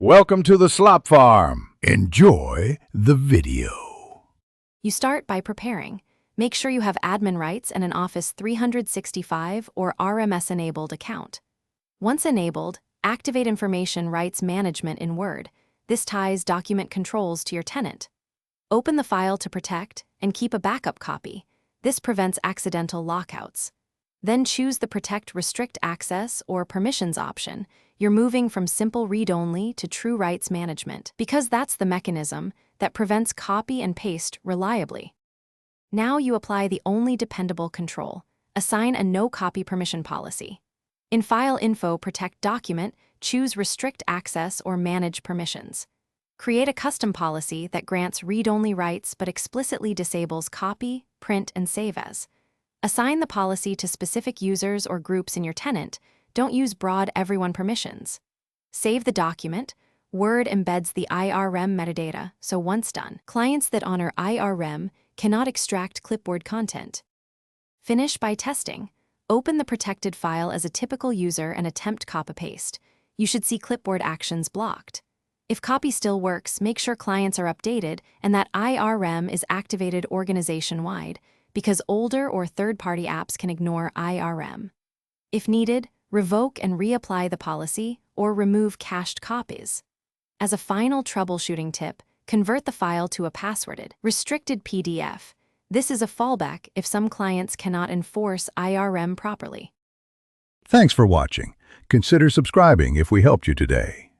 Welcome to the Slop Farm. Enjoy the video. You start by preparing. Make sure you have admin rights and an Office 365 or RMS-enabled account. Once enabled, activate Information Rights Management in Word. This ties document controls to your tenant. Open the file to protect and keep a backup copy. This prevents accidental lockouts. Then choose the Protect Restrict Access or Permissions option. You're moving from simple read-only to true rights management, because that's the mechanism that prevents copy and paste reliably. Now you apply the only dependable control. Assign a no-copy permission policy. In File Info Protect Document, choose Restrict Access or Manage Permissions. Create a custom policy that grants read-only rights but explicitly disables copy, print, and save as. Assign the policy to specific users or groups in your tenant. Don't use broad everyone permissions. Save the document. Word embeds the IRM metadata, so once done, clients that honor IRM cannot extract clipboard content. Finish by testing. Open the protected file as a typical user and attempt copy-paste. You should see clipboard actions blocked. If copy still works, make sure clients are updated and that IRM is activated organization-wide, because older or third-party apps can ignore IRM. If needed, revoke and reapply the policy or remove cached copies. As a final troubleshooting tip, convert the file to a passworded, restricted PDF. This is a fallback if some clients cannot enforce IRM properly. Thanks for watching. Consider subscribing if we helped you today.